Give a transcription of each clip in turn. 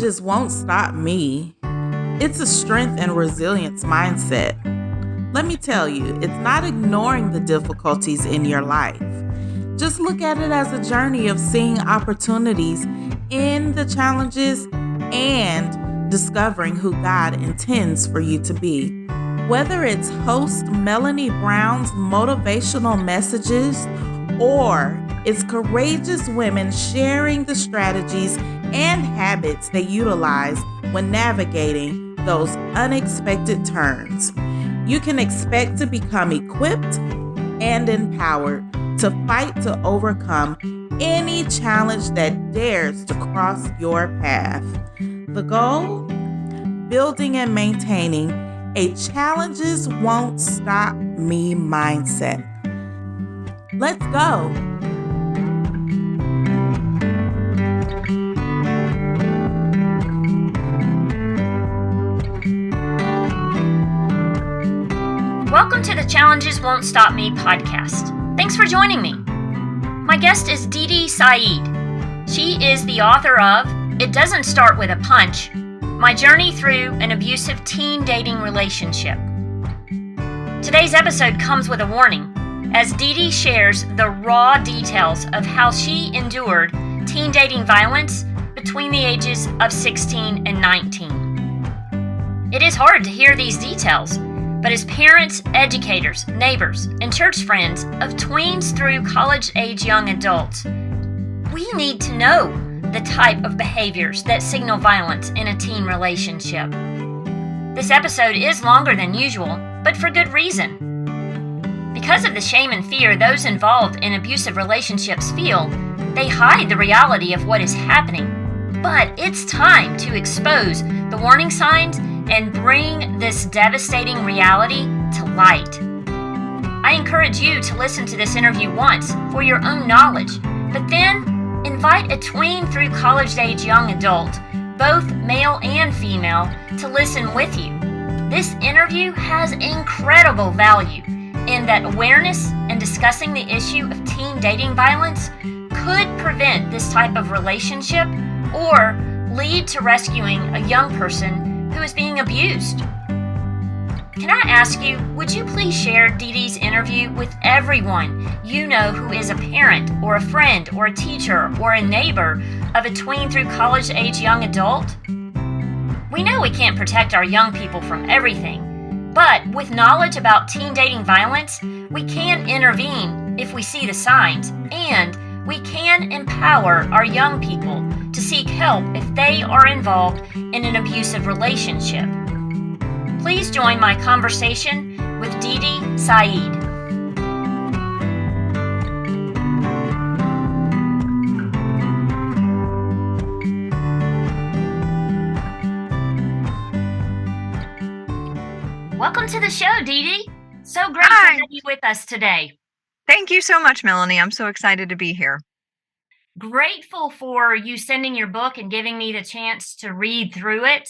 challenges won't stop me. It's a strength and resilience mindset. Let me tell you, it's not ignoring the difficulties in your life. Just look at it as a journey of seeing opportunities in the challenges and discovering who God intends for you to be. Whether it's host Melanie Brown's motivational messages or it's courageous women sharing the strategies and habits they utilize when navigating those unexpected turns, you can expect to become equipped and empowered to fight to overcome any challenge that dares to cross your path. The goal? Building and maintaining a challenges won't stop me mindset. Let's go. Welcome to the Challenges Won't Stop Me podcast. Thanks for joining me. My guest is Dee Dee Said. She is the author of It Doesn't Start With a Punch, My Journey Through an Abusive Teen Dating Relationship. Today's episode comes with a warning, as Dee Dee shares the raw details of how she endured teen dating violence between the ages of 16 and 19. It is hard to hear these details, but as parents, educators, neighbors, and church friends of tweens through college-age young adults, we need to know the type of behaviors that signal violence in a teen relationship. This episode is longer than usual, but for good reason. Because of the shame and fear those involved in abusive relationships feel, they hide the reality of what is happening. But it's time to expose the warning signs and bring this devastating reality to light. I encourage you to listen to this interview once for your own knowledge, but then invite a tween through college-age young adult, both male and female, to listen with you. This interview has incredible value in that awareness and discussing the issue of teen dating violence could prevent this type of relationship or lead to rescuing a young person who is being abused. Can I ask you, would you please share Dee Dee's interview with everyone you know who is a parent or a friend or a teacher or a neighbor of a tween through college-age young adult? We know we can't protect our young people from everything, but with knowledge about teen dating violence, we can intervene if we see the signs, and we can empower our young people to seek help if they are involved in an abusive relationship. Please join my conversation with Dee Dee Said. Welcome to the show, Dee Dee. So great to have you with us today. Thank you so much, Melanie. I'm so excited to be here. Grateful for you sending your book and giving me the chance to read through it.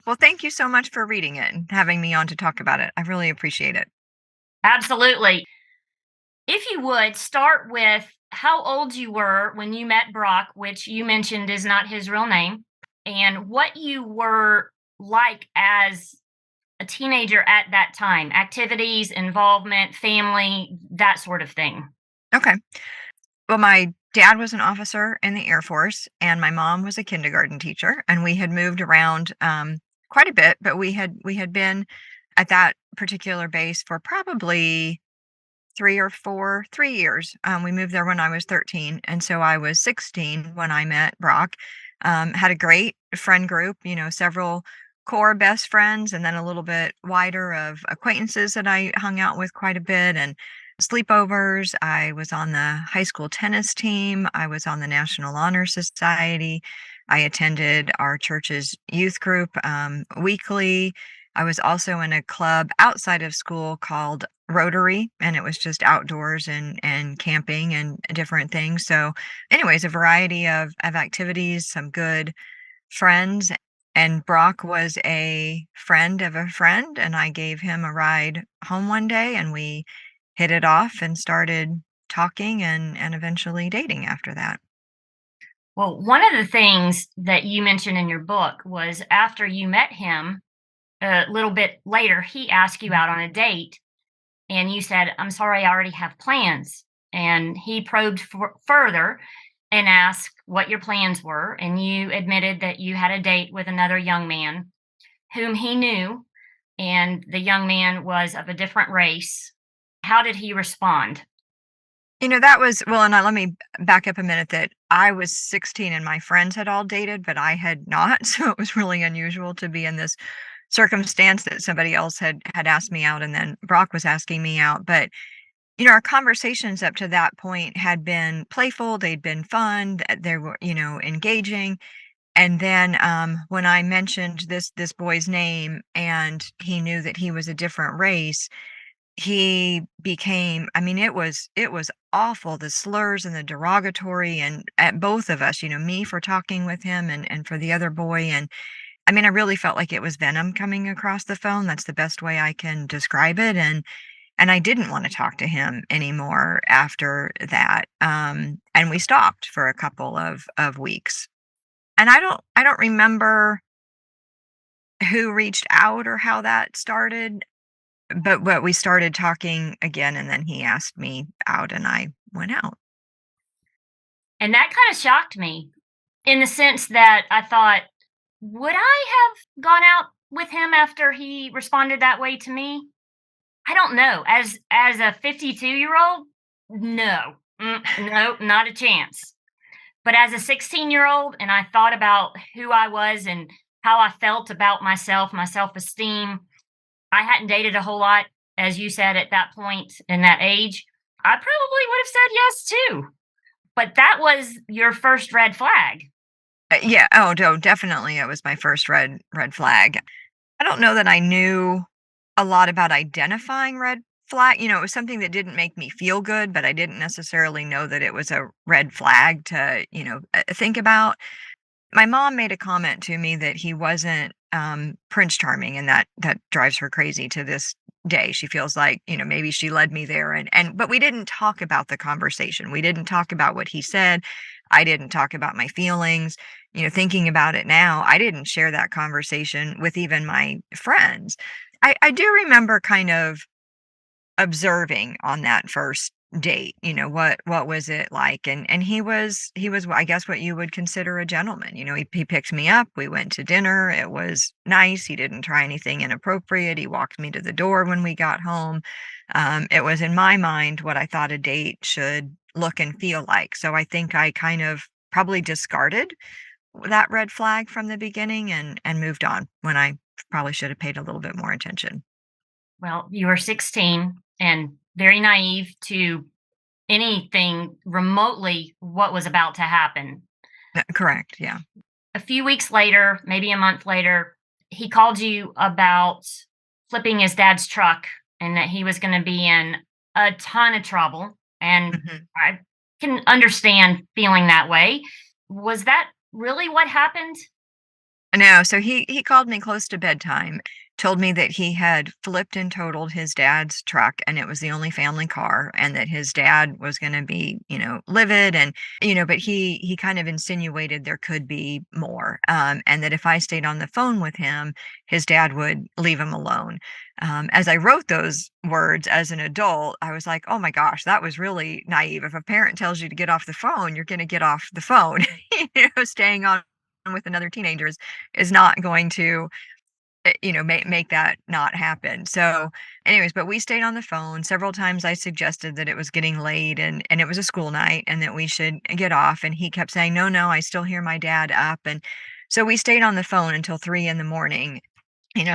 Well, thank you so much for reading it and having me on to talk about it. I really appreciate it. Absolutely. If you would, start with how old you were when you met Brock, which you mentioned is not his real name, and what you were like as a teenager at that time, activities, involvement, family, that sort of thing. Okay. Well, my dad was an officer in the Air Force, and my mom was a kindergarten teacher, and we had moved around quite a bit, but we had been at that particular base for probably 3 years. We moved there when I was 13, and so I was 16 when I met Brock. Had a great friend group, several core best friends, and then a little bit wider of acquaintances that I hung out with quite a bit, and sleepovers. I was on the high school tennis team. I was on the National Honor Society. I attended our church's youth group weekly. I was also in a club outside of school called Rotary, and it was just outdoors and camping and different things. So anyways, a variety of activities, some good friends. And Brock was a friend of a friend, and I gave him a ride home one day, and we hit it off and started talking and eventually dating after that. Well, one of the things that you mentioned in your book was after you met him, a little bit later, he asked you out on a date, and you said, "I'm sorry, I already have plans." And he probed further and asked what your plans were, and you admitted that you had a date with another young man whom he knew, and the young man was of a different race. How did he respond? That was well, and let me back up a minute that I was 16 and my friends had all dated, but I had not. So it was really unusual to be in this circumstance that somebody else had asked me out and then Brock was asking me out. But our conversations up to that point had been playful, they'd been fun, they were, engaging. And then when I mentioned this boy's name and he knew that he was a different race, he became, I mean, it was awful, the slurs and the derogatory and at both of us, me for talking with him and for the other boy. And I mean, I really felt like it was venom coming across the phone. That's the best way I can describe it. And I didn't want to talk to him anymore after that. And we stopped for a couple of weeks. And I don't remember who reached out or how that started, but we started talking again, and then he asked me out, and I went out. And that kind of shocked me in the sense that I thought, would I have gone out with him after he responded that way to me? I don't know. As a 52-year-old, no. No, not a chance. But as a 16-year-old, and I thought about who I was and how I felt about myself, my self-esteem, I hadn't dated a whole lot, as you said, at that point in that age. I probably would have said yes too. But that was your first red flag. Yeah. Oh, no, definitely. It was my first red flag. I don't know that I knew a lot about identifying red flag. It was something that didn't make me feel good, but I didn't necessarily know that it was a red flag to, think about. My mom made a comment to me that he wasn't Prince Charming, and that drives her crazy to this day. She feels like, maybe she led me there, and but we didn't talk about the conversation. We didn't talk about what he said. I didn't talk about my feelings. Thinking about it now, I didn't share that conversation with even my friends. I do remember kind of observing on that first date, what was it like? And he was I guess what you would consider a gentleman. He picked me up, we went to dinner, it was nice, he didn't try anything inappropriate, he walked me to the door when we got home. It was in my mind what I thought a date should look and feel like. So I think I kind of probably discarded that red flag from the beginning and moved on when I probably should have paid a little bit more attention. Well, you were 16 and very naive to anything remotely what was about to happen. Correct, yeah. A few weeks later, maybe a month later, he called you about flipping his dad's truck and that he was going to be in a ton of trouble. And Mhm. I can understand feeling that way. Was that really what happened? No, so he called me close to bedtime, told me that he had flipped and totaled his dad's truck, and it was the only family car, and that his dad was gonna be, livid, and, but he kind of insinuated there could be more, and that if I stayed on the phone with him, his dad would leave him alone. As I wrote those words as an adult, I was like, "Oh my gosh, that was really naive. If a parent tells you to get off the phone, you're gonna get off the phone." Staying on with another teenager is not going to make that not happen. So anyways, but we stayed on the phone several times. I suggested that it was getting late and it was a school night and that we should get off, and he kept saying, no, I still hear my dad up. And so we stayed on the phone until 3 in the morning.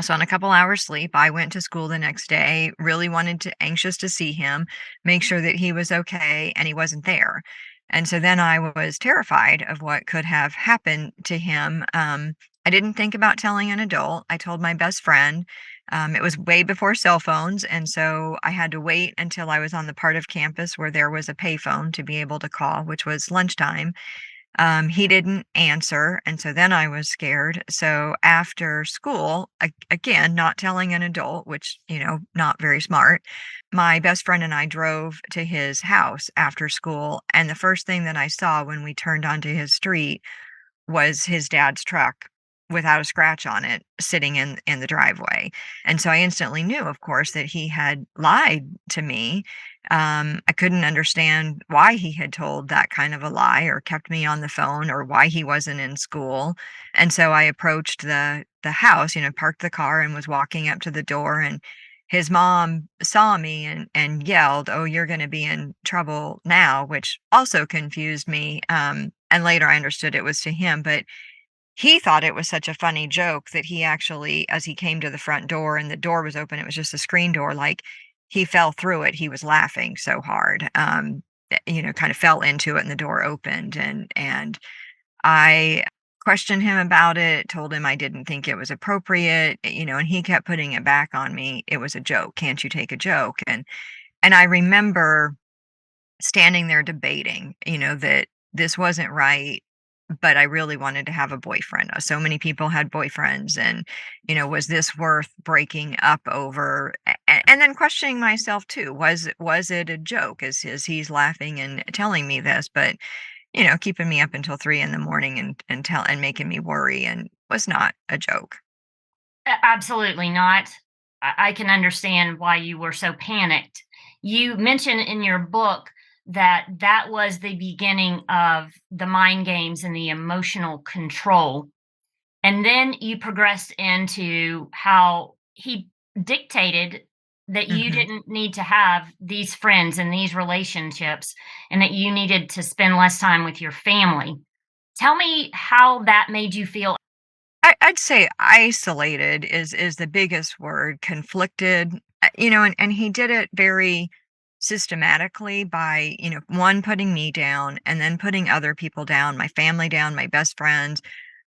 So on a couple hours sleep, I went to school the next day, really anxious to see him, make sure that he was okay, and he wasn't there. And so then I was terrified of what could have happened to him. I didn't think about telling an adult. I told my best friend. It was way before cell phones, and so I had to wait until I was on the part of campus where there was a payphone to be able to call, which was lunchtime. He didn't answer, and so then I was scared. So after school, again, not telling an adult, which, not very smart, my best friend and I drove to his house after school, and the first thing that I saw when we turned onto his street was his dad's truck without a scratch on it sitting in the driveway. And so I instantly knew, of course, that he had lied to me. I couldn't understand why he had told that kind of a lie or kept me on the phone or why he wasn't in school. And so I approached the house, parked the car and was walking up to the door, and his mom saw me and yelled, "Oh, you're going to be in trouble now," which also confused me. And later I understood it was to him, but he thought it was such a funny joke that he actually, as he came to the front door and the door was open, it was just a screen door, like, he fell through it. He was laughing so hard, kind of fell into it and the door opened. And I questioned him about it, told him I didn't think it was appropriate, and he kept putting it back on me. It was a joke. Can't you take a joke? And I remember standing there debating, that this wasn't right, but I really wanted to have a boyfriend. So many people had boyfriends, and, was this worth breaking up over? And then questioning myself too. Was it a joke? Is he's laughing and telling me this, but keeping me up until 3 in the morning and making me worry, and was not a joke. Absolutely not. I can understand why you were so panicked. You mentioned in your book that that was the beginning of the mind games and the emotional control. And then you progressed into how he dictated that you hmm didn't need to have these friends and these relationships and that you needed to spend less time with your family. Tell me how that made you feel. I'd say isolated is the biggest word. Conflicted, and he did it very systematically by, one, putting me down and then putting other people down, my family down, my best friends.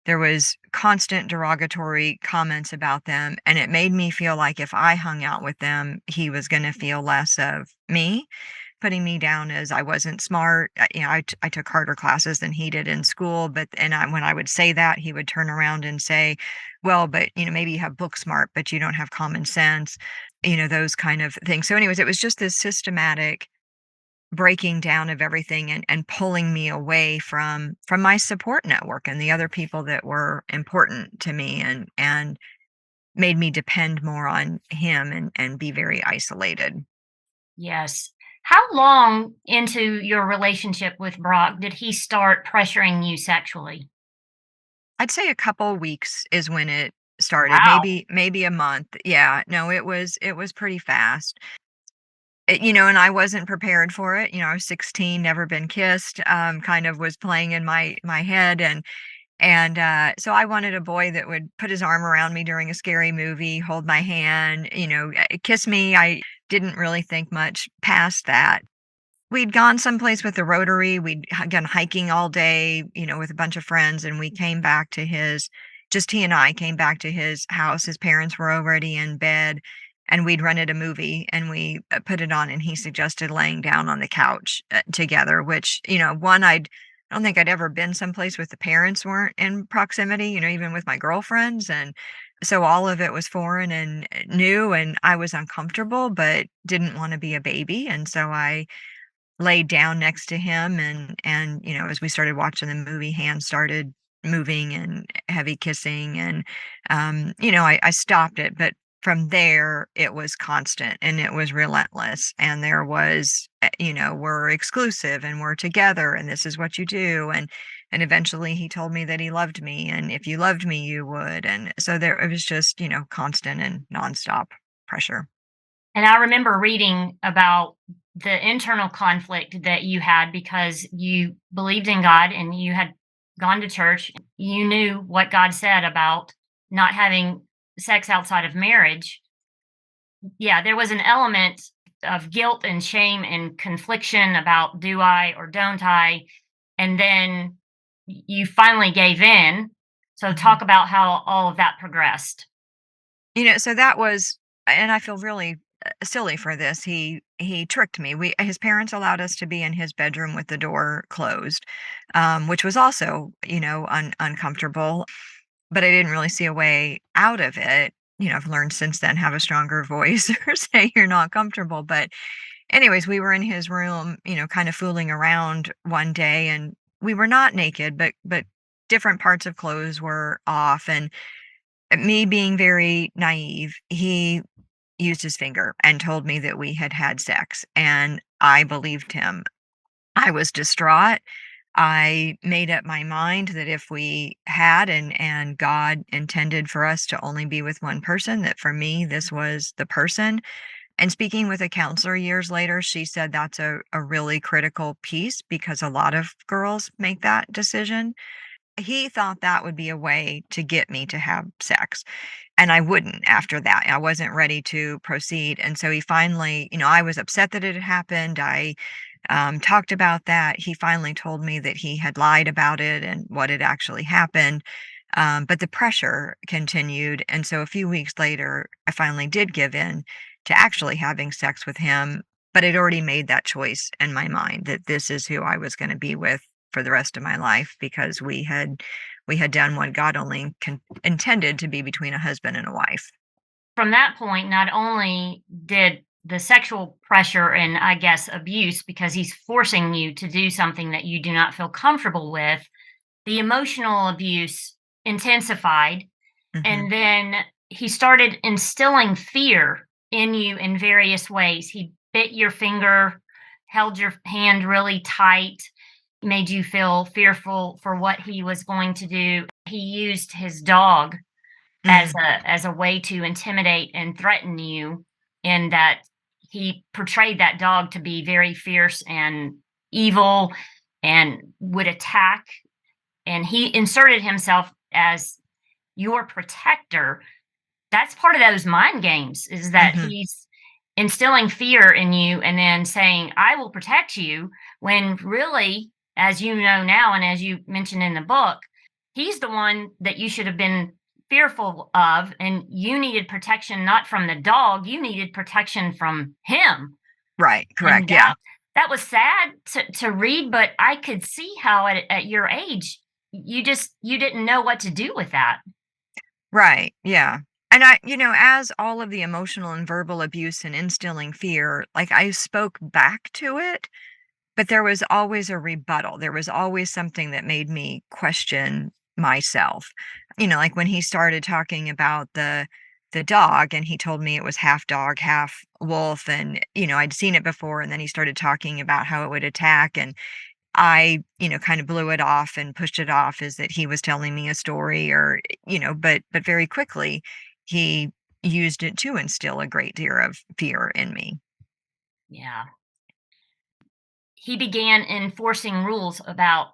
There was constant derogatory comments about them, and it made me feel like if I hung out with them, he was going to feel less of me, putting me down as I wasn't smart. I took harder classes than he did in school, but when I would say that, he would turn around and say, "Well, but maybe you have book smart, but you don't have common sense." Those kind of things. So, anyways, it was just this systematic breaking down of everything and pulling me away from my support network and the other people that were important to me, and made me depend more on him and be very isolated. Yes. How long into your relationship with Brock did he start pressuring you sexually? I'd say a couple weeks is when it started, Wow. maybe a month. Yeah, no, it was pretty fast. And I wasn't prepared for it. I was 16, never been kissed, kind of was playing in my head, and so I wanted a boy that would put his arm around me during a scary movie, hold my hand, kiss me. I didn't really think much past that. We'd gone someplace with the Rotary. We'd gone hiking all day, with a bunch of friends, and we came back to just he and I came back to his house. His parents were already in bed, and we'd rented a movie, and we put it on, and he suggested laying down on the couch together, which, I don't think I'd ever been someplace with the parents weren't in proximity, even with my girlfriends. And so all of it was foreign and new, and I was uncomfortable, but didn't want to be a baby. And so I laid down next to him, and as we started watching the movie, hands started moving and heavy kissing, and I stopped it, but from there it was constant and it was relentless, and there was we're exclusive and we're together and this is what you do, and eventually he told me that he loved me, and if you loved me you would, and so there it was just constant and nonstop pressure. And I remember reading about the internal conflict that you had because you believed in God and you had gone to church. You knew what God said about not having sex outside of marriage. Yeah, there was an element of guilt and shame and confliction about do I or don't I? And then you finally gave in. So Mhm. talk about how all of that progressed. So that was, and I feel really silly for this. He tricked me. His parents allowed us to be in his bedroom with the door closed, which was also, uncomfortable. But I didn't really see a way out of it. I've learned since then have a stronger voice or say you're not comfortable. But anyways, we were in his room, kind of fooling around one day, and we were not naked, but different parts of clothes were off, and me being very naive, he used his finger and told me that we had had sex, and I believed him. I was distraught. I made up my mind that if we had and God intended for us to only be with one person, that for me this was the person. And speaking with a counselor years later, she said that's a really critical piece because a lot of girls make that decision. He thought that would be a way to get me to have sex, and I wouldn't after that. I wasn't ready to proceed, and so he finally, I was upset that it had happened. I talked about that. He finally told me that he had lied about it and what had actually happened. But the pressure continued. And so a few weeks later, I finally did give in to actually having sex with him. But I'd already made that choice in my mind that this is who I was going to be with for the rest of my life because we had done what God only intended to be between a husband and a wife. From that point, not only did the sexual pressure and I guess abuse, because he's forcing you to do something that you do not feel comfortable with, the emotional abuse intensified. Hmm. And then he started instilling fear in you in various ways. He bit your finger, held your hand really tight, made you feel fearful for what he was going to do. He used his dog as Mm, a way to intimidate and threaten you, in that he portrayed that dog to be very fierce and evil and would attack, and he inserted himself as your protector. That's part of those mind games, is that hmm. he's instilling fear in you and then saying, I will protect you, when really, as you know now, and as you mentioned in the book, he's the one that you should have been fearful of, and you needed protection not from the dog, you needed protection from him. Right. And Correct. Yeah. that was sad to read, but I could see how at your age, you didn't know what to do with that. Right. Yeah. And as all of the emotional and verbal abuse and instilling fear, like I spoke back to it, but there was always a rebuttal. There was always something that made me question myself. Like when he started talking about the dog and he told me it was half dog, half wolf, and I'd seen it before, and then he started talking about how it would attack, and I, kind of blew it off and pushed it off as that he was telling me a story, or, but very quickly he used it to instill a great deal of fear in me. Yeah. He began enforcing rules about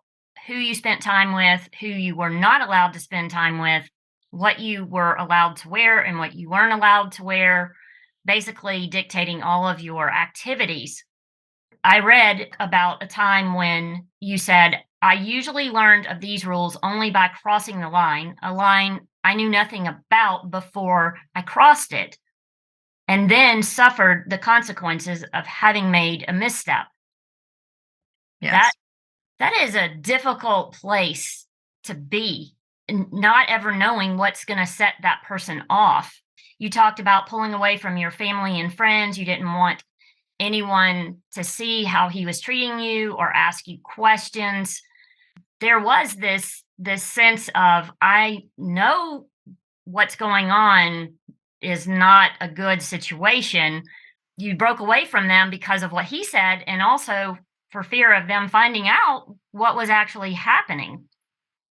who you spent time with, who you were not allowed to spend time with, what you were allowed to wear and what you weren't allowed to wear, basically dictating all of your activities. I read about a time when you said, I usually learned of these rules only by crossing the line, a line I knew nothing about before I crossed it, and then suffered the consequences of having made a misstep. That Yes. that is a difficult place to be, not ever knowing what's going to set that person off. You talked about pulling away from your family and friends. You didn't want anyone to see how he was treating you or ask you questions. There was this sense of, I know what's going on is not a good situation. You broke away from them because of what he said, and also for fear of them finding out what was actually happening.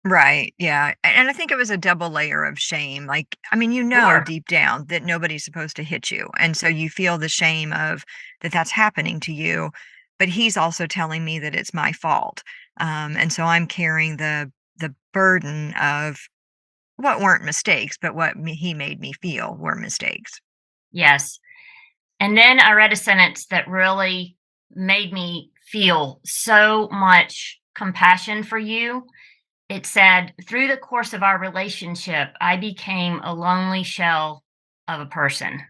Right. Yeah. And I think it was a double layer of shame. Like, I mean, Sure. deep down that nobody's supposed to hit you. And so you feel the shame of that that's happening to you. But he's also telling me that it's my fault. And so I'm carrying the burden of what weren't mistakes, but he made me feel were mistakes. Yes. And then I read a sentence that really made me feel so much compassion for you. It said, through the course of our relationship, I became a lonely shell of a person.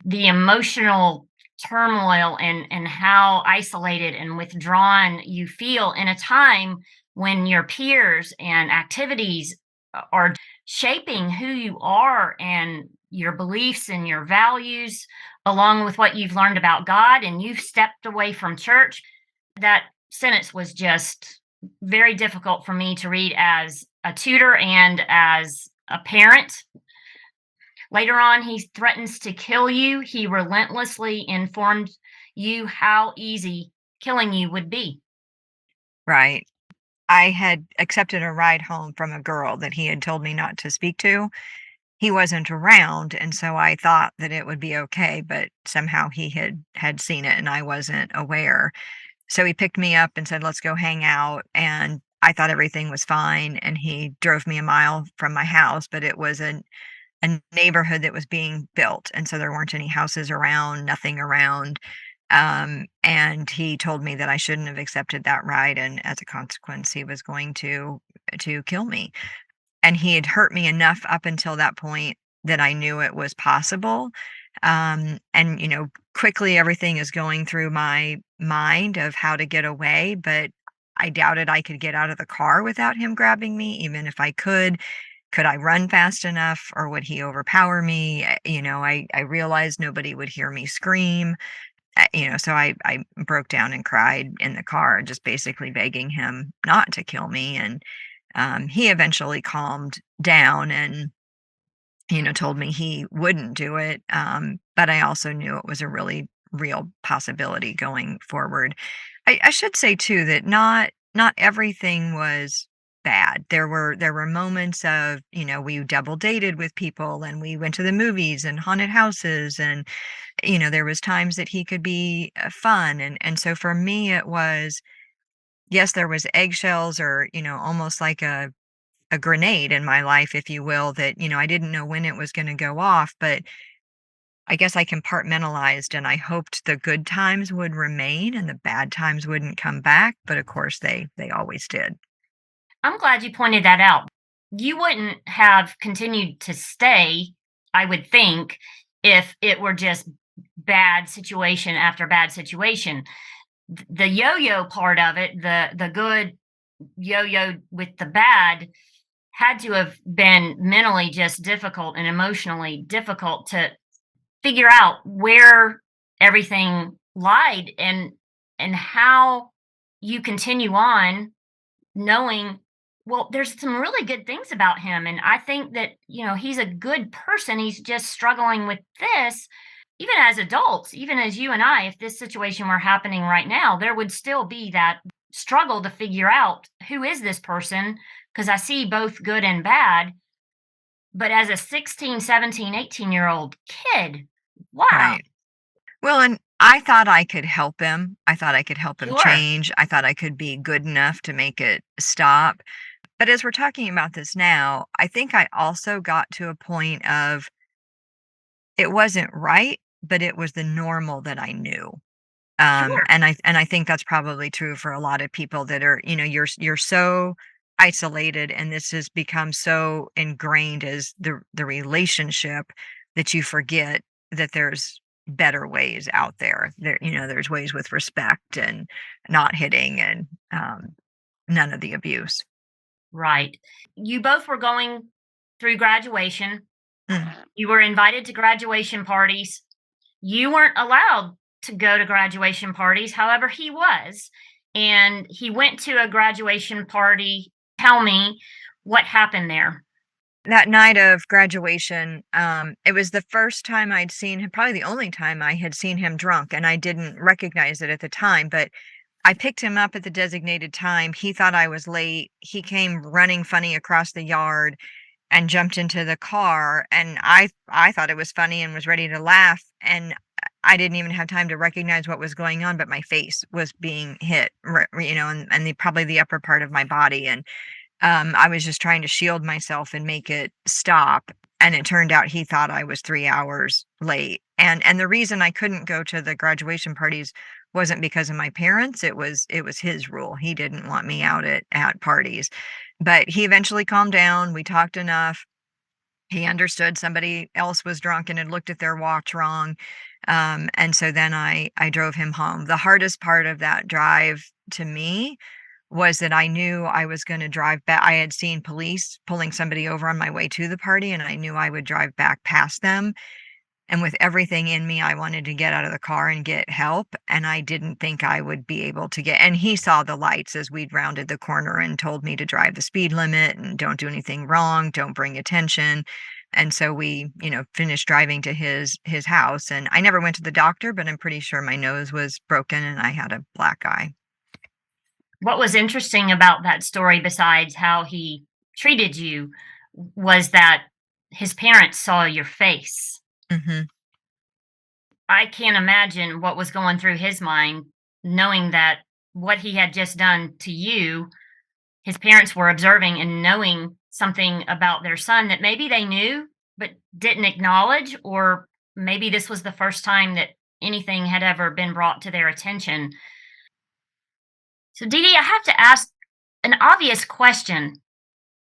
the emotional turmoil and how isolated and withdrawn you feel in a time when your peers and activities are shaping who you are and your beliefs and your values, along with what you've learned about God, and you've stepped away from church. That sentence was just very difficult for me to read as a tutor and as a parent. Later on, he threatens to kill you. He relentlessly informed you how easy killing you would be. Right. I had accepted a ride home from a girl that he had told me not to speak to. He wasn't around, and so I thought that it would be okay, but somehow he had seen it and I wasn't aware. So he picked me up and said, "Let's go hang out." And I thought everything was fine, and he drove me a mile from my house, but it was a neighborhood that was being built, and so there weren't any houses around, nothing around. And he told me that I shouldn't have accepted that ride, and as a consequence, he was going to kill me. And he had hurt me enough up until that point that I knew it was possible. And quickly everything is going through my mind of how to get away, but I doubted I could get out of the car without him grabbing me, even if I could. Could I run fast enough, or would he overpower me? I realized nobody would hear me scream. So I broke down and cried in the car, just basically begging him not to kill me. And he eventually calmed down and told me he wouldn't do it. But I also knew it was a really real possibility going forward. I should say too that not everything was bad. There were moments of, we double dated with people and we went to the movies and haunted houses, and there was times that he could be fun. And so for me it was, yes, there was eggshells, or almost like a grenade in my life, if you will, that, I didn't know when it was going to go off, but I guess I compartmentalized and I hoped the good times would remain and the bad times wouldn't come back. But of course they always did. I'm glad you pointed that out. You wouldn't have continued to stay, I would think, if it were just bad situation after bad situation. The yo-yo part of it, the good yo-yo with the bad, had to have been mentally just difficult and emotionally difficult to figure out where everything lied and how you continue on knowing, well, there's some really good things about him, and I think that he's a good person. He's just struggling with this. Even as adults, even as you and I, if this situation were happening right now, there would still be that struggle to figure out, who is this person, because I see both good and bad. But as a 16, 17, 18-year-old kid, wow. Right. Well, and I thought I could help him. I thought I could help him Sure. change. I thought I could be good enough to make it stop. But as we're talking about this now, I think I also got to a point of, it wasn't right, but it was the normal that I knew. Sure. And I think that's probably true for a lot of people that are, you're so isolated, and this has become so ingrained as the relationship, that you forget that there's better ways out there. There's ways with respect and not hitting, and none of the abuse. Right. You both were going through graduation. Mm. You were invited to graduation parties. You weren't allowed to go to graduation parties. However, he was. And he went to a graduation party. Tell me what happened there. That night of graduation, it was the first time I'd seen him, probably the only time I had seen him drunk, and I didn't recognize it at the time, but I picked him up at the designated time. He thought I was late. He came running funny across the yard and jumped into the car, and I thought it was funny and was ready to laugh, and I didn't even have time to recognize what was going on, but my face was being hit, and probably the upper part of my body, and I was just trying to shield myself and make it stop. And it turned out he thought I was 3 hours late. And the reason I couldn't go to the graduation parties wasn't because of my parents. It was his rule. He didn't want me out at parties. But he eventually calmed down. We talked enough. He understood somebody else was drunk and had looked at their watch wrong. And so then I drove him home. The hardest part of that drive to me was that I knew I was going to drive back. I had seen police pulling somebody over on my way to the party, and I knew I would drive back past them. And with everything in me, I wanted to get out of the car and get help. And I didn't think I would be able to get, and he saw the lights as we'd rounded the corner and told me to drive the speed limit and don't do anything wrong, don't bring attention. And so we, finished driving to his house. And I never went to the doctor, but I'm pretty sure my nose was broken and I had a black eye. What was interesting about that story, besides how he treated you, was that his parents saw your face. Hmm. I can't imagine what was going through his mind, knowing that what he had just done to you, his parents were observing and knowing something about their son that maybe they knew but didn't acknowledge, or maybe this was the first time that anything had ever been brought to their attention. So, Dee Dee, I have to ask an obvious question.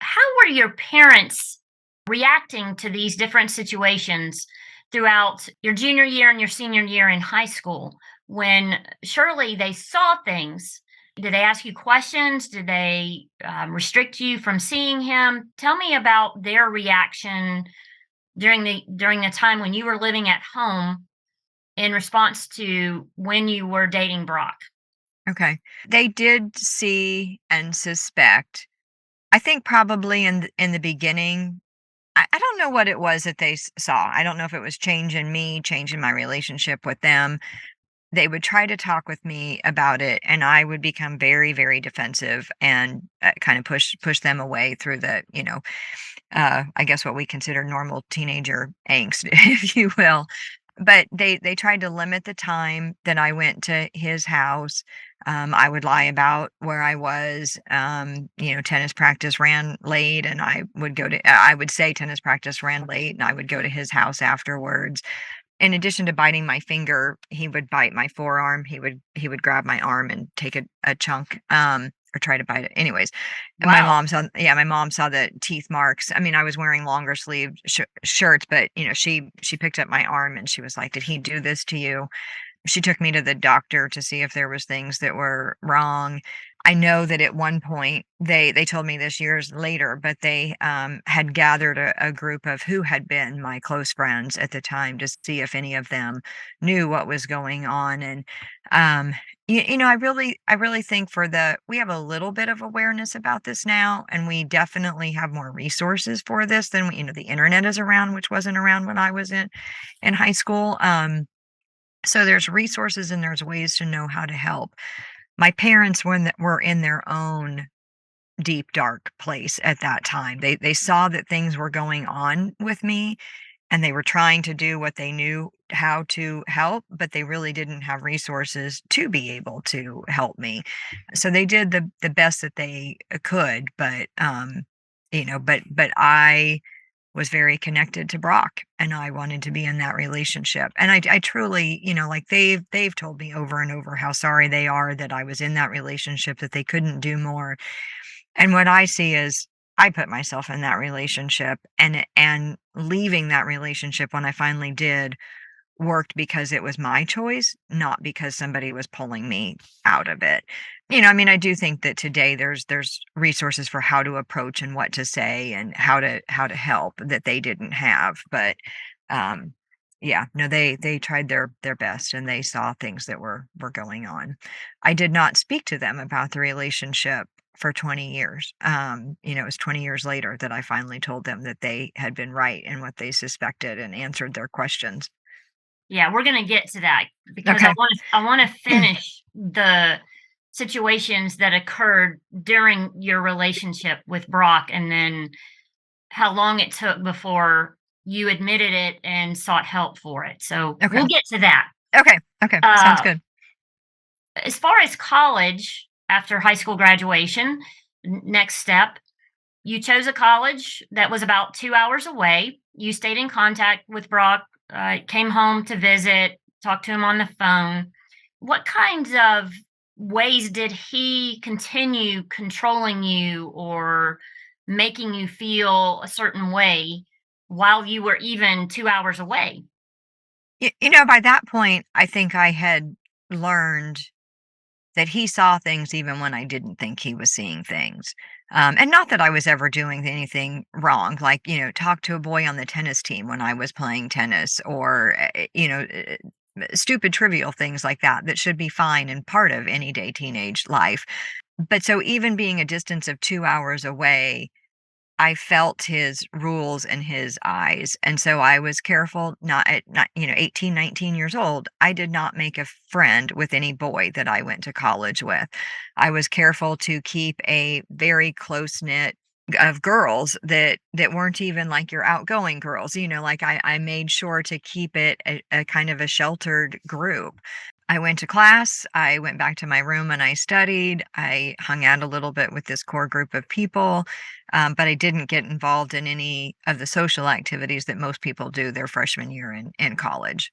How were your parents reacting to these different situations throughout your junior year and your senior year in high school when surely they saw things? Did they ask you questions? Did they restrict you from seeing him? Tell me about their reaction during the time when you were living at home in response to when you were dating Brock. Okay. They did see and suspect. I think probably in the beginning, I don't know what it was that they saw. I don't know if it was change in me, change in my relationship with them. They would try to talk with me about it, and I would become very, very defensive and kind of push them away through I guess what we consider normal teenager angst, if you will. But they tried to limit the time that I went to his house. I would lie about where I was. Tennis practice ran late, and I would say tennis practice ran late, and I would go to his house afterwards. In addition to biting my finger, he would bite my forearm. He would grab my arm and take a chunk, or try to bite it. Anyways, and Wow. my mom saw the teeth marks. I mean, I was wearing longer sleeved shirts, but she picked up my arm and she was like, "Did he do this to you?" She took me to the doctor to see if there was things that were wrong. I know that at one point they told me this years later, but they had gathered a group of who had been my close friends at the time to see if any of them knew what was going on. And I really think we have a little bit of awareness about this now, and we definitely have more resources for this than the internet is around, which wasn't around when I was in high school. So there's resources and there's ways to know how to help. My parents were in their own deep, dark place at that time. They saw that things were going on with me, and they were trying to do what they knew how to help, but they really didn't have resources to be able to help me. So they did the best that they could, but I was very connected to Brock, and I wanted to be in that relationship. And I truly, like they've told me over and over how sorry they are that I was in that relationship, that they couldn't do more. And what I see is I put myself in that relationship, and leaving that relationship when I finally did worked because it was my choice, not because somebody was pulling me out of it. I mean, I do think that today there's resources for how to approach and what to say and how to help that they didn't have. But um yeah, no, they tried their best, and they saw things that were going on. I did not speak to them about the relationship for 20 years. It was 20 years later that I finally told them that they had been right in what they suspected and answered their questions. Yeah, we're gonna get to that because Okay. I wanna finish the situations that occurred during your relationship with Brock, and then how long it took before you admitted it and sought help for it. So, Okay. we'll get to that. Okay. Okay. Sounds Uh, good. as far as college, after high school graduation, next step, you chose a college that was about 2 hours away. You stayed in contact with Brock, came home to visit, talked to him on the phone. What kinds of ways did he continue controlling you or making you feel a certain way while you were even 2 hours away. By that point, I think I had learned that he saw things even when I didn't think he was seeing things. And not that I was ever doing anything wrong, like, talk to a boy on the tennis team when I was playing tennis, or, stupid, trivial things like that that should be fine and part of any day teenage life. But so even being a distance of 2 hours away, I felt his rules in his eyes, and so I was careful not 18, 19 years old, I did not make a friend with any boy that I went to college with. I was careful to keep a very close-knit of girls that weren't even like your outgoing girls, like I made sure to keep it a kind of a sheltered group. I went to class, I went back to my room and I studied. I hung out a little bit with this core group of people, but I didn't get involved in any of the social activities that most people do their freshman year in college.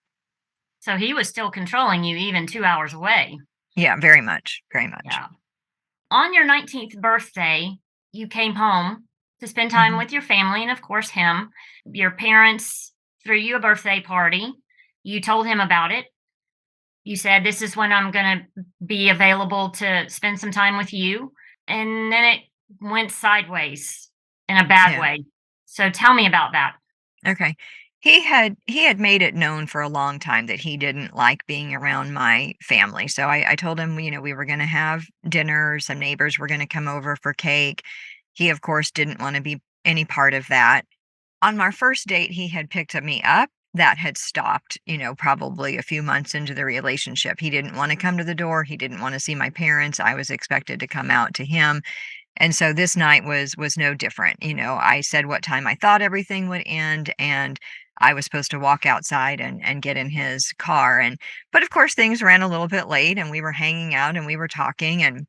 So he was still controlling you even 2 hours away. Yeah, very much, very much. Yeah. On your 19th birthday, you came home to spend time Mhm. with your family and, of course, him. Your parents threw you a birthday party. You told him about it. You said, "This is when I'm gonna be available to spend some time with you." And then it went sideways in a bad Yeah. way. So tell me about that. Okay. He had made it known for a long time that he didn't like being around my family. So I told him, we were going to have dinner. Some neighbors were going to come over for cake. He, of course, didn't want to be any part of that. On my first date, he had picked me up. That had stopped, probably a few months into the relationship. He didn't want to come to the door. He didn't want to see my parents. I was expected to come out to him. And so this night was no different. I said what time I thought everything would end, and I was supposed to walk outside and get in his car. But of course things ran a little bit late, and we were hanging out and we were talking, and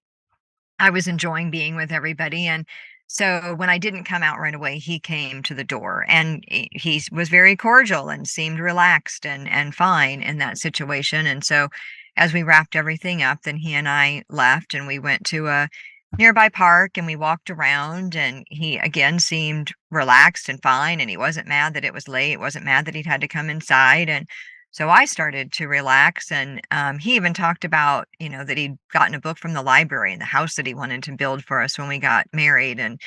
I was enjoying being with everybody. And so when I didn't come out right away, he came to the door, and he was very cordial and seemed relaxed and fine in that situation. And so as we wrapped everything up, then he and I left and we went to a nearby park and we walked around, and he again seemed relaxed and fine, and he wasn't mad that it was late, wasn't mad that he'd had to come inside. And so I started to relax, and he even talked about, that he'd gotten a book from the library and the house that he wanted to build for us when we got married. And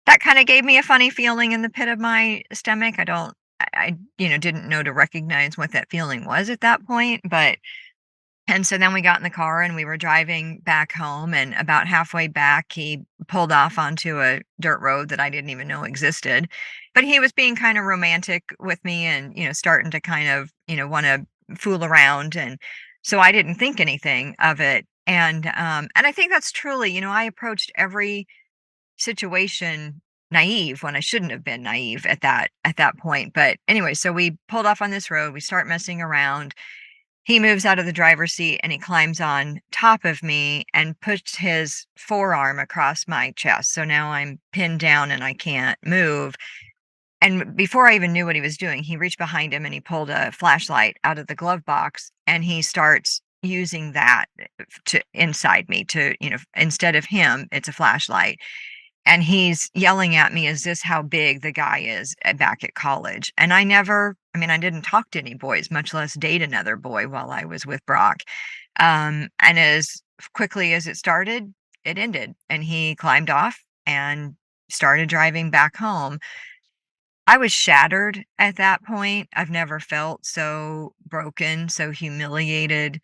that kind of gave me a funny feeling in the pit of my stomach. I don't, I, didn't know to recognize what that feeling was at that point. But and so then we got in the car and we were driving back home, and about halfway back, he pulled off onto a dirt road that I didn't even know existed. But he was being kind of romantic with me and, starting to kind of, want to fool around. And so I didn't think anything of it. And I think that's truly, I approached every situation naive when I shouldn't have been naive at that point. But anyway, so we pulled off on this road, we start messing around. He moves out of the driver's seat and he climbs on top of me and puts his forearm across my chest. So now I'm pinned down and I can't move. And before I even knew what he was doing, he reached behind him and he pulled a flashlight out of the glove box and he starts using that to inside me to, instead of him, it's a flashlight. And he's yelling at me, "Is this how big the guy is back at college?" And I didn't talk to any boys, much less date another boy while I was with Brock. And as quickly as it started, it ended. And he climbed off and started driving back home. I was shattered at that point. I've never felt so broken, so humiliated,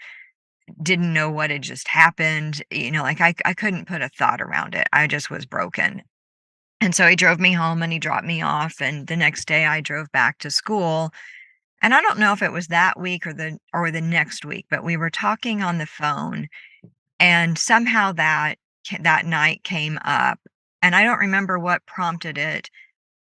didn't know what had just happened. Like I couldn't put a thought around it. I just was broken. And so he drove me home and he dropped me off, and the next day I drove back to school. And I don't know if it was that week or the next week, but we were talking on the phone, and somehow that night came up, and I don't remember what prompted it,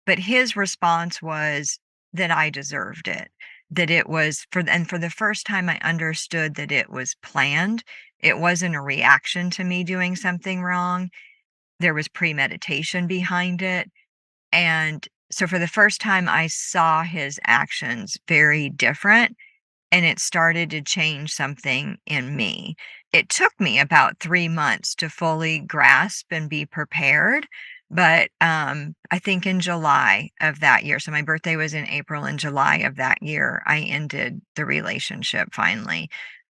but his response was that I deserved it. That it was for the first time I understood that it was planned. It wasn't a reaction to me doing something wrong. There was premeditation behind it. And so for the first time, I saw his actions very different, and it started to change something in me. It took me about 3 months to fully grasp and be prepared, But I think in July of that year, so my birthday was in April, in July of that year, I ended the relationship finally.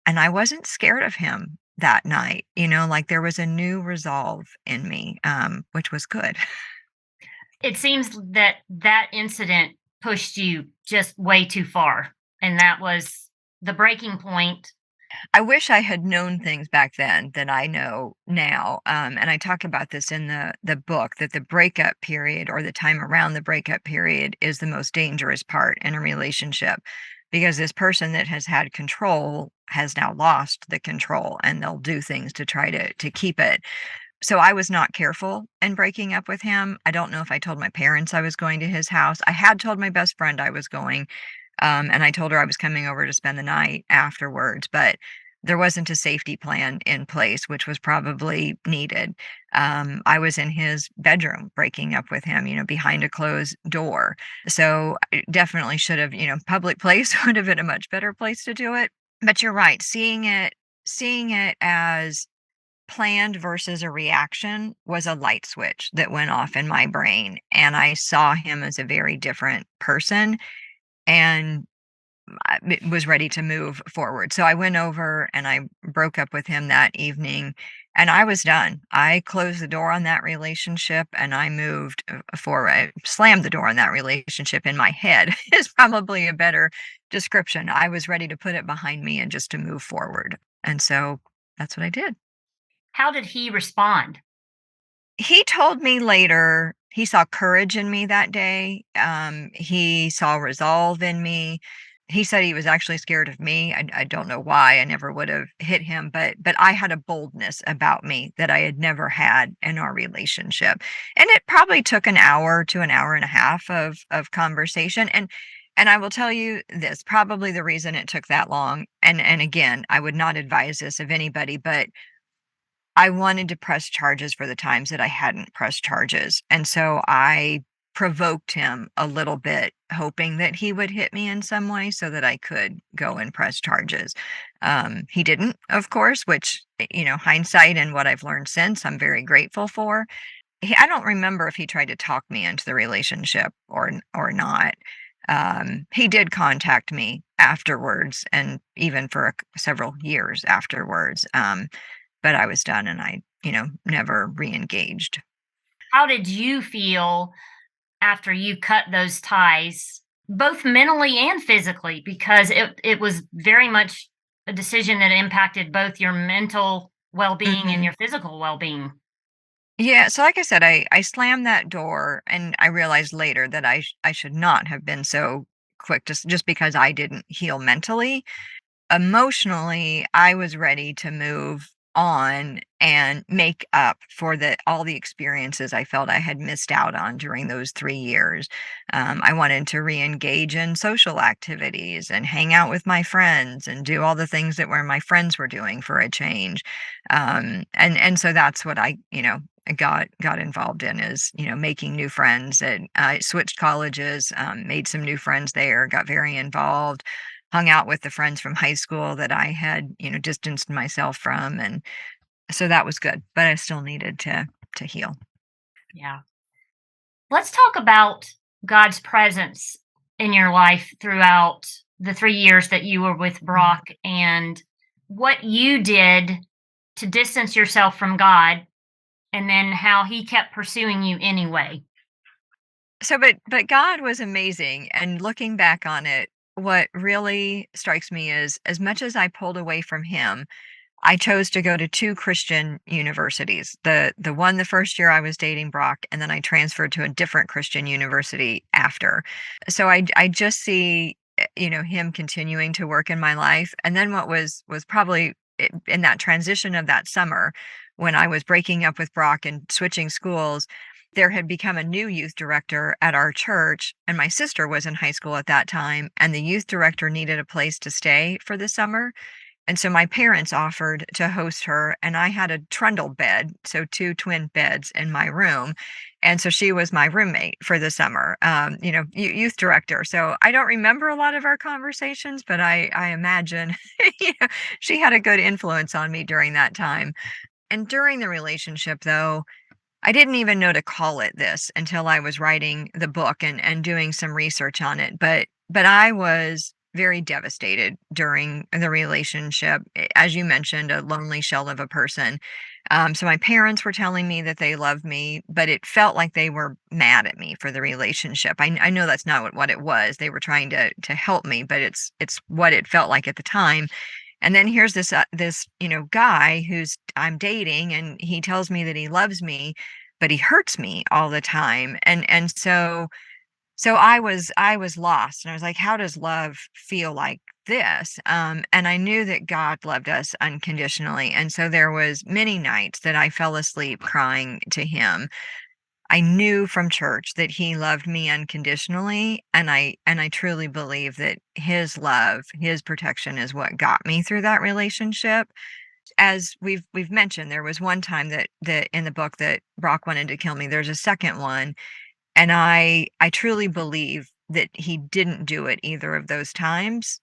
And I wasn't scared of him that night, like there was a new resolve in me, which was good. It seems that that incident pushed you just way too far, and that was the breaking point. I wish I had known things back then that I know now. And I talk about this in the book that the breakup period or the time around the breakup period is the most dangerous part in a relationship because this person that has had control has now lost the control and they'll do things to try to keep it. So I was not careful in breaking up with him. I don't know if I told my parents I was going to his house. I had told my best friend I was going, and I told her I was coming over to spend the night afterwards, but there wasn't a safety plan in place, which was probably needed. I was in his bedroom breaking up with him, behind a closed door. So I definitely should have, public place would have been a much better place to do it. But you're right, seeing it as planned versus a reaction was a light switch that went off in my brain. And I saw him as a very different person. And was ready to move forward. So I went over and I broke up with him that evening and I was done. I closed the door on that relationship and I moved forward. I slammed the door on that relationship in my head is probably a better description. I was ready to put it behind me and just to move forward. And so that's what I did. How did he respond? He told me later he saw courage in me that day. He saw resolve in me. He said he was actually scared of me. I don't know why. I never would have hit him, but I had a boldness about me that I had never had in our relationship. And it probably took an hour to an hour and a half of conversation. And I will tell you this, probably the reason it took that long. And again, I would not advise this of anybody, but I wanted to press charges for the times that I hadn't pressed charges. And so I provoked him a little bit, hoping that he would hit me in some way so that I could go and press charges. He didn't, of course, which, hindsight and what I've learned since, I'm very grateful for. I don't remember if he tried to talk me into the relationship or not. He did contact me afterwards and even for several years afterwards. But I was done and I, never re-engaged. How did you feel after you cut those ties, both mentally and physically? Because it was very much a decision that impacted both your mental well-being and Mhm. your physical well-being. Yeah, so like I said, I slammed that door and I realized later that I should not have been so quick just because I didn't heal mentally. Emotionally, I was ready to move on and make up for all the experiences I felt I had missed out on during those 3 years. I wanted to re-engage in social activities and hang out with my friends and do all the things that were my friends were doing for a change. And so that's what I got involved in is making new friends. And I switched colleges, made some new friends there, got very involved, hung out with the friends from high school that I had, distanced myself from, and so that was good, but I still needed to heal. Yeah. Let's talk about God's presence in your life throughout the 3 years that you were with Mhm. Brock and what you did to distance yourself from God and then how he kept pursuing you anyway. So but God was amazing, and looking back on it, what really strikes me is as much as I pulled away from him, I chose to go to 2 Christian universities. The one the first year I was dating Brock, and then I transferred to a different Christian university after. So I just see, him continuing to work in my life. And then what was probably in that transition of that summer when I was breaking up with Brock and switching schools, there had become a new youth director at our church, and my sister was in high school at that time, and the youth director needed a place to stay for the summer. And so my parents offered to host her, and I had a trundle bed, so 2 twin beds in my room. And so she was my roommate for the summer, youth director. So I don't remember a lot of our conversations, but I imagine, she had a good influence on me during that time. And during the relationship, though, I didn't even know to call it this until I was writing the book and doing some research on it. But I was very devastated during the relationship. As you mentioned, a lonely shell of a person. So my parents were telling me that they loved me, but it felt like they were mad at me for the relationship. I know that's not what it was. They were trying to help me, but it's what it felt like at the time. And then here's this guy who's I'm dating, and he tells me that he loves me, but he hurts me all the time. And so I was lost, and I was like, how does love feel like this? And I knew that God loved us unconditionally, and so there was many nights that I fell asleep crying to him. I knew from church that he loved me unconditionally, and I truly believe that his love, his protection is what got me through that relationship. As we've mentioned, there was one time that in the book that Brock wanted to kill me. There's a second one, and I truly believe that he didn't do it either of those times,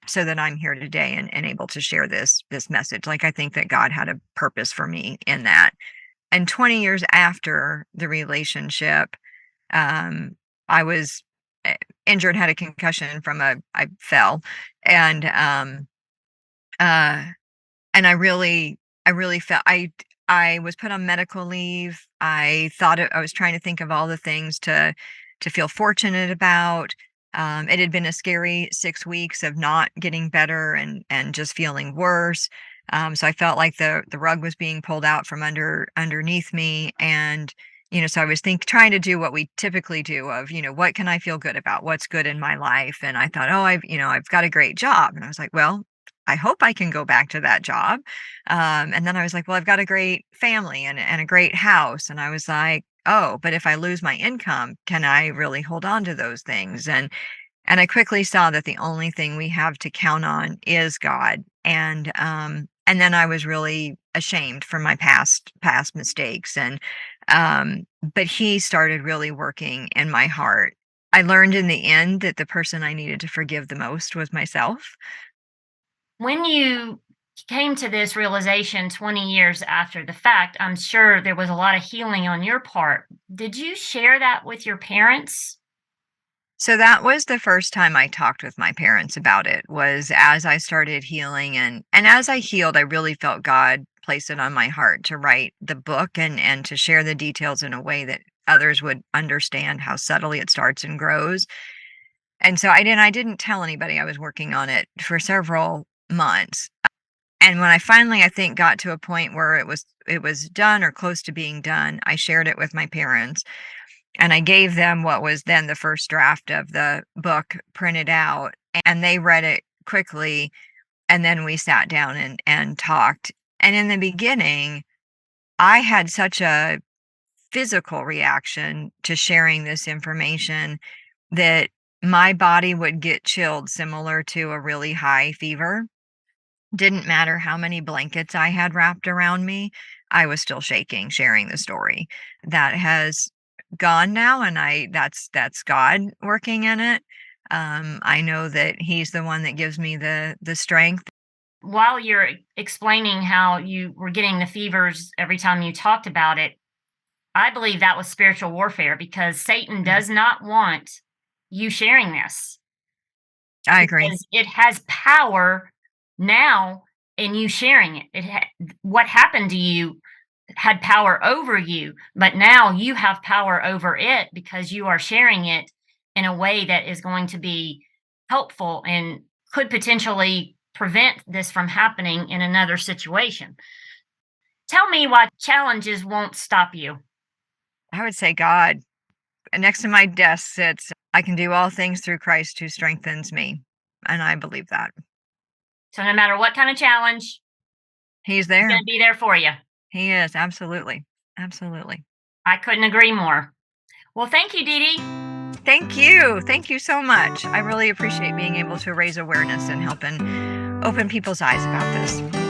so that I'm here today and able to share this message. Like, I think that God had a purpose for me in that. And 20 years after the relationship, I was injured, had a concussion from I fell, and uh, and I really felt I was put on medical leave. I thought I was trying to think of all the things to feel fortunate about. It had been a scary 6 weeks of not getting better and just feeling worse. So I felt like the rug was being pulled out from underneath me, and so I was trying to do what we typically do of what can I feel good about, what's good in my life, and I thought, oh, I've got a great job, and I was like, well, I hope I can go back to that job. And then I was like, well, I've got a great family and a great house, and I was like, oh, but if I lose my income, can I really hold on to those things? And I quickly saw that the only thing we have to count on is God. And then I was really ashamed for my past mistakes. But he started really working in my heart. I learned in the end that the person I needed to forgive the most was myself. When you came to this realization 20 years after the fact, I'm sure there was a lot of healing on your part. Did you share that with your parents? So that was the first time I talked with my parents about it, was as I started healing, and as I healed, I really felt God place it on my heart to write the book and to share the details in a way that others would understand how subtly it starts and grows. And so I didn't tell anybody I was working on it for several months. And when I finally, I think, got to a point where it was done or close to being done, I shared it with my parents, and I gave them what was then the first draft of the book printed out, and they read it quickly, and then we sat down and talked. And in the beginning, I had such a physical reaction to sharing this information that my body would get chilled similar to a really high fever. Didn't matter how many blankets I had wrapped around me, I was still shaking sharing the story. That has gone now, and that's God working in it. I know that he's the one that gives me the strength. While you're explaining how you were getting the fevers every time you talked about it, I believe that was spiritual warfare, because Satan Mm, does not want you sharing this, I agree. because it has power now in you sharing it. What happened to you had power over you, but now you have power over it because you are sharing it in a way that is going to be helpful and could potentially prevent this from happening in another situation. Tell me why challenges won't stop you. I would say God. Next to my desk sits, I can do all things through Christ who strengthens me. And I believe that. So no matter what kind of challenge, He's he's going there. to be there for you. He is. Absolutely. Absolutely. I couldn't agree more. Well, thank you, Dee Dee. Thank you. Thank you so much. I really appreciate being able to raise awareness and helping open people's eyes about this.